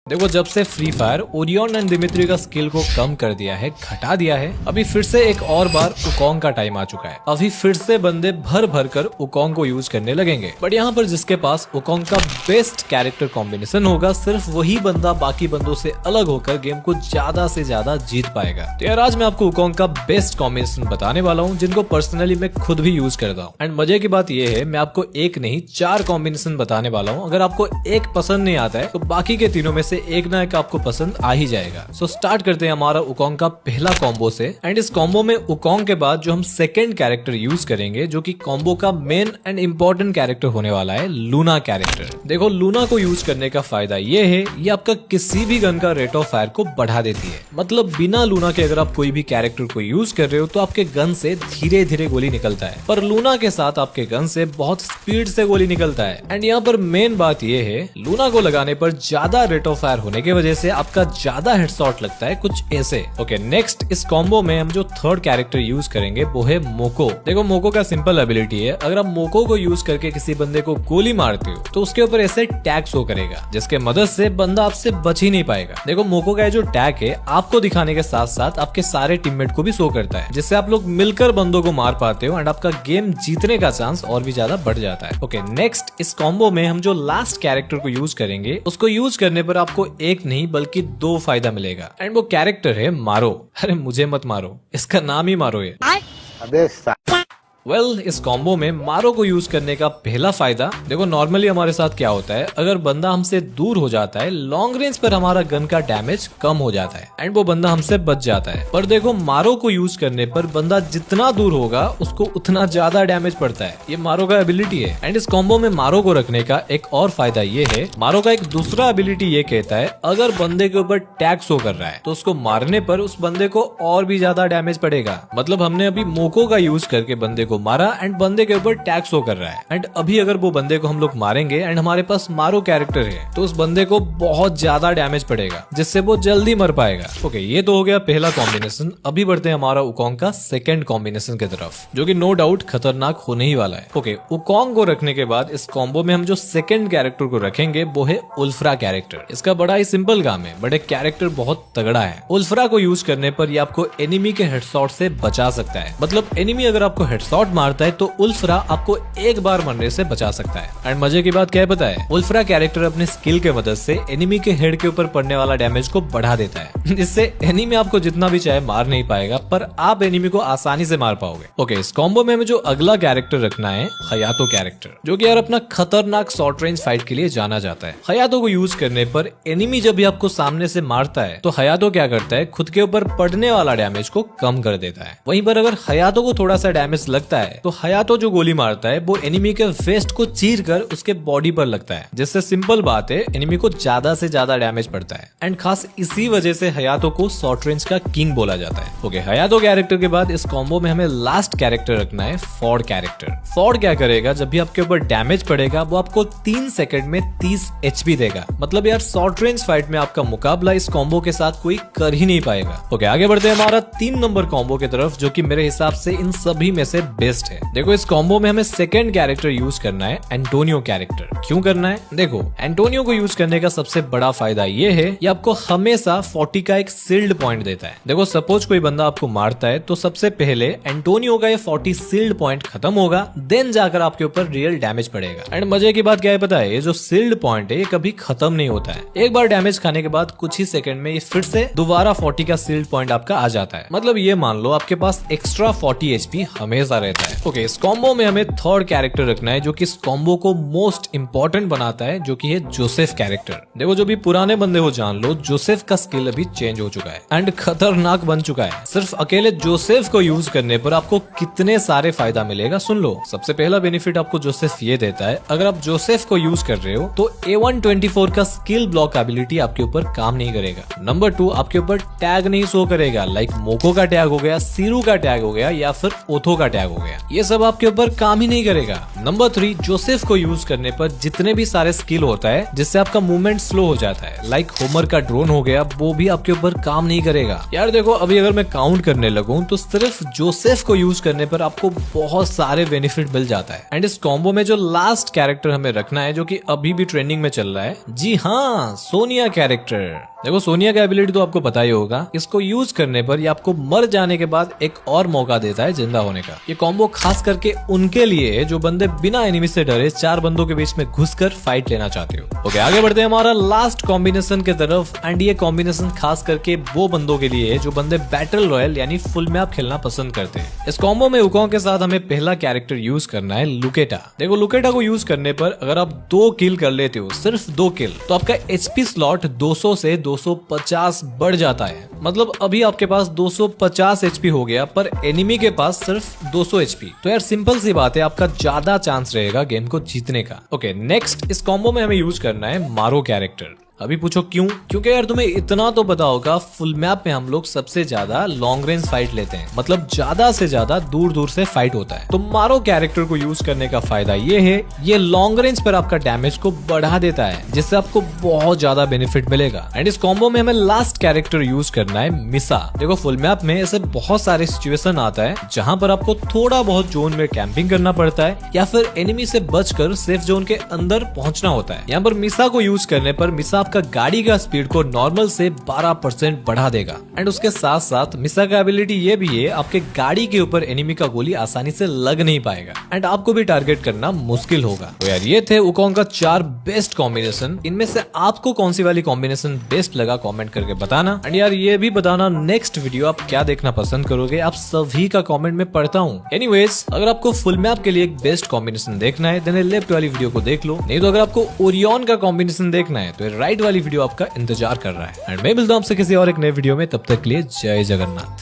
देखो जब से free fire Orion and Dimitri का स्किल को कम कर दिया है, घटा दिया है, अभी फिर से एक और बार उकोंग का टाइम आ चुका है। अभी फिर से बंदे भर भर कर उकोंग को यूज करने लगेंगे। बट यहाँ पर जिसके पास उकोंग का बेस्ट कैरेक्टर कॉम्बिनेशन होगा, सिर्फ वही बंदा बाकी बंदों से अलग होकर गेम को ज्यादा से ज्यादा जीत पाएगा। तो यार आज मैं आपको उकोंग का बेस्ट कॉम्बिनेशन बताने वाला हूँ, जिनको पर्सनली मैं खुद भी यूज करता हूँ। एंड मजे की बात यह है, मैं आपको एक नहीं 4 कॉम्बिनेशन बताने वाला हूँ। अगर आपको एक पसंद नहीं आता है तो बाकी के तीनों में से एक ना एक आपको पसंद आ ही जाएगा। सो स्टार्ट करते हैं हमारा उकोंग का पहला कॉम्बो से। एंड इस कॉम्बो में उकोंग के बाद जो हम सेकंड कैरेक्टर यूज करेंगे, जो कि कॉम्बो का मेन एंड इम्पोर्टेंट कैरेक्टर होने वाला है, लूना कैरेक्टर। देखो लूना को यूज करने का फायदा ये है, ये आपका किसी भी गन का रेट ऑफ फायर को बढ़ा देती है। मतलब बिना लूना के अगर आप कोई भी कैरेक्टर को यूज कर रहे हो तो आपके गन से धीरे धीरे गोली निकलता है, पर लूना के साथ आपके गन से बहुत स्पीड से गोली निकलता है। एंड यहाँ पर मेन बात ये है, लूना को लगाने पर ज्यादा रेट ऑफ फायर होने की वजह से आपका ज्यादा हेडशॉट लगता है, कुछ ऐसे। ओके नेक्स्ट इस कॉम्बो में हम जो थर्ड कैरेक्टर यूज करेंगे वो है मोको। देखो मोको का सिंपल एबिलिटी है, अगर आप मोको को यूज करके किसी बंदे को गोली मारते हो तो उसके ऊपर ऐसे टैग शो करेगा, जिसके मदद से बंदा आपसे बच ही नहीं पाएगा। देखो मोको का जो टैग है आपको दिखाने के साथ साथ आपके सारे टीममेट को भी शो करता है, जिससे आप लोग मिलकर बंदों को मार पाते हो एंड आपका गेम जीतने का चांस और भी ज्यादा बढ़ जाता है। ओके नेक्स्ट इस कॉम्बो में हम जो लास्ट कैरेक्टर को यूज करेंगे, उसको यूज करने पर आपको एक नहीं बल्कि 2 फायदा मिलेगा। एंड वो कैरेक्टर है मारो। अरे मुझे मत मारो, इसका नाम ही मारो है। अबे इस कॉम्बो में मारो को यूज करने का पहला फायदा, देखो नॉर्मली हमारे साथ क्या होता है, अगर बंदा हमसे दूर हो जाता है, लॉन्ग रेंज पर हमारा गन का डैमेज कम हो जाता है एंड वो बंदा हमसे बच जाता है। पर देखो मारो को यूज करने पर बंदा जितना दूर होगा उसको उतना ज्यादा डैमेज पड़ता है। ये मारो का एबिलिटी है। एंड इस कॉम्बो में मारो को रखने का एक और फायदा ये है, मारो का एक दूसरा एबिलिटी ये कहता है, अगर बंदे के ऊपर टैग शो कर रहा है तो उसको मारने पर उस बंदे को और भी ज्यादा डैमेज पड़ेगा। मतलब हमने अभी मोको का यूज करके बंदे को मारा एंड बंदे के ऊपर टैग शो कर रहा है, एंड अभी अगर वो बंदे को हम लोग मारेंगे एंड हमारे पास मारो कैरेक्टर है तो उस बंदे को बहुत ज्यादा डैमेज पड़ेगा, जिससे वो जल्दी मर पाएगा। ओके ये तो हो गया पहला कॉम्बिनेशन। अभी बढ़ते हैं हमारा उकोंग का सेकंड कॉम्बिनेशन की तरफ, जो कि नो डाउट खतरनाक होने ही वाला है। ओके उकोंग को रखने के बाद इस कॉम्बो में हम जो सेकंड कैरेक्टर को रखेंगे वो है उल्फ्रा कैरेक्टर। इसका बड़ा ही सिंपल काम है, बट एक कैरेक्टर बहुत तगड़ा है। उल्फ्रा को यूज करने पर ये आपको एनिमी के हेडशॉट से बचा सकता है। मतलब एनिमी अगर आपको हेडशॉट मारता है तो उल्फ्रा आपको एक बार मरने से बचा सकता है। एंड मजे की बात क्या है पता है, उल्फ्रा कैरेक्टर अपने स्किल के मदद से एनिमी के हेड के ऊपर पड़ने वाला डैमेज को बढ़ा देता है, जिससे एनिमी आपको जितना भी चाहे मार नहीं पाएगा, पर आप एनिमी को आसानी से मार पाओगे। ओके इस कॉम्बो में हमें जो अगला कैरेक्टर रखना है, हयातो कैरेक्टर, जो कि यार अपना खतरनाक शॉर्ट रेंज फाइट के लिए जाना जाता है। हयातो को यूज करने पर एनिमी जब भी आपको सामने से मारता है तो हयातो क्या करता है, खुद के ऊपर पड़ने वाला डैमेज को कम कर देता है। वहीं पर अगर हयातो को थोड़ा सा डैमेज लगता है तो हयातो जो गोली मारता है वो एनिमी के वेस्ट को चीर कर उसके बॉडी पर लगता है, जिससे सिंपल बात है एनिमी को ज्यादा से ज्यादा डैमेज पड़ता है। एंड खास इसी वजह से हयातो को शॉर्ट रेंज का किंग बोला जाता है। ओके हयातो कैरेक्टर के बाद इस कॉम्बो में हमें लास्ट कैरेक्टर रखना है, फॉर्ड कैरेक्टर। फॉर्ड क्या करेगा, जब भी आपके ऊपर डैमेज पड़ेगा वो आपको 3 सेकंड में 30 HP देगा। मतलब यार शॉर्ट रेंज फाइट में आपका मुकाबला इस कॉम्बो के साथ कोई कर ही नहीं पाएगा। ओके आगे बढ़ते हैं हमारा 3 नंबर कॉम्बो की तरफ, जो कि मेरे हिसाब से इन सभी में से बेस्ट है। देखो इस कॉम्बो में हमें सेकंड कैरेक्टर यूज करना है, एंटोनियो कैरेक्टर। क्यों करना है, देखो एंटोनियो को यूज करने का सबसे बड़ा फायदा ये है, ये आपको हमेशा 40 का एक सील्ड पॉइंट देता है। देखो सपोज कोई बंदा आपको मारता है तो सबसे पहले एंटोनियो का ये 40 सील्ड पॉइंट खत्म होगा, देन जाकर आपके ऊपर रियल डैमेज पड़ेगा। एंड मजे की बात क्या है पता है, ये जो सील्ड पॉइंट है ये कभी खत्म नहीं होता है। एक बार डैमेज खाने के बाद कुछ ही सेकंड में ये फिर से दोबारा 40 का सील्ड पॉइंट आपका आ जाता है। मतलब ये मान लो आपके पास एक्स्ट्रा 40 HP हमेशा रहता है। ओके इस कॉम्बो में हमें थर्ड कैरेक्टर रखना है, जो कि इस कॉम्बो को मोस्ट इंपॉर्टेंट बनाता है, जो कि है जोसेफ कैरेक्टर। देखो जो भी पुराने बंदे हो जान लो, जोसेफ का स्किल अभी चेंज हो चुका है एंड खतरनाक बन चुका है। सिर्फ अकेले जोसेफ को यूज करने पर आपको कितने सारे फायदा मिलेगा सुन लो। सबसे पहला बेनिफिट आपको जोसेफ ये देता है, अगर आप जोसेफ को यूज कर रहे हो तो A124 का स्किल ब्लॉक एबिलिटी आपके ऊपर काम नहीं करेगा। नंबर 2 आपके ऊपर टैग नहीं शो करेगा, लाइक मोको का टैग हो गया, सीरू का टैग हो गया या फिर ओथो का टैग हो हो गया। ये सब आपके ऊपर काम ही नहीं करेगा। नंबर 3, जोसेफ को यूज करने पर जितने भी सारे स्किल होता है जिससे आपका मूवमेंट स्लो हो जाता है, लाइक होमर का ड्रोन हो गया, वो भी आपके ऊपर काम नहीं करेगा। यार देखो, अभी अगर मैं काउंट करने लगूं तो सिर्फ जोसेफ को यूज करने पर आपको बहुत सारे बेनिफिट मिल जाता है। एंड इस कॉम्बो में जो लास्ट कैरेक्टर हमें रखना है, जो कि अभी भी ट्रेंडिंग में चल रहा है, जी हाँ, सोनिया कैरेक्टर। देखो, सोनिया का एबिलिटी तो आपको पता ही होगा। इसको यूज करने पर ये आपको मर जाने के बाद एक और मौका देता है जिंदा होने का। ये कॉम्बो खास करके उनके लिए है जो बंदे बिना एनिमी से डरे 4 बंदों के बीच में घुसकर फाइट लेना चाहते हो। ओके, आगे बढ़ते हैं हमारा लास्ट कॉम्बिनेशन के तरफ। एंड ये कॉम्बिनेशन खास करके वो बंदों के लिए है जो बंदे बैटल रॉयल यानी फुल मैप खेलना पसंद करते हैं। इस कॉम्बो में वुकोंग के साथ हमें पहला कैरेक्टर यूज करना है, लुकेटा। देखो, लुकेटा को यूज करने पर अगर आप 2 किल कर लेते हो, सिर्फ 2 किल, तो आपका एचपी स्लॉट 200 से 250 बढ़ जाता है। मतलब अभी आपके पास 250 एचपी हो गया, पर एनिमी के पास सिर्फ 200 एचपी। तो यार सिंपल सी बात है, आपका ज्यादा चांस रहेगा गेम को जीतने का। ओके, नेक्स्ट इस कॉम्बो में हमें यूज करना है मारो कैरेक्टर। अभी पूछो क्यों? क्योंकि यार तुम्हें इतना तो पता होगा, फुल मैप में हम लोग सबसे ज्यादा लॉन्ग रेंज फाइट लेते हैं, मतलब ज्यादा से ज्यादा दूर दूर से फाइट होता है। तो मारो कैरेक्टर को यूज करने का फायदा ये है, ये लॉन्ग रेंज पर आपका डैमेज को बढ़ा देता है, जिससे आपको बहुत ज्यादा बेनिफिट मिलेगा। एंड इस कॉम्बो में हमें लास्ट कैरेक्टर यूज करना है, मिसा। देखो, फुल मैप में ऐसे बहुत सारे सिचुएशन आता है जहाँ पर आपको थोड़ा बहुत जोन में कैंपिंग करना पड़ता है या फिर एनिमी से बचकर सेफ जोन के अंदर पहुंचना होता है। यहाँ पर मिसा को यूज करने पर मिसा आपका गाड़ी का स्पीड को नॉर्मल से 12% बढ़ा देगा। एंड उसके साथ साथ मिसा का एबिलिटी ये भी है, आपके गाड़ी के ऊपर एनिमी का गोली आसानी से लग नहीं पाएगा एंड आपको भी टारगेट करना मुश्किल होगा। तो यार ये थे वुकोंग का 4 बेस्ट कॉम्बिनेशन। इनमें से आपको कौन सी वाली कॉम्बिनेशन बेस्ट लगा कॉमेंट करके बताना। एंड यार ये भी बताना नेक्स्ट वीडियो आप क्या देखना पसंद करोगे, आप सभी का कॉमेंट में पढ़ता हूँ। एनीवेज, अगर आपको फुल मैप के लिए एक बेस्ट कॉम्बिनेशन देखना है देन लेफ्ट वाली वीडियो को देख लो, नहीं तो अगर आपको ओरियन का कॉम्बिनेशन देखना है तो राइट वाली वीडियो आपका इंतजार कर रहा है। एंड मैं मिलता हूं आपसे किसी और एक नए वीडियो में, तब तक के लिए जय जगन्नाथ।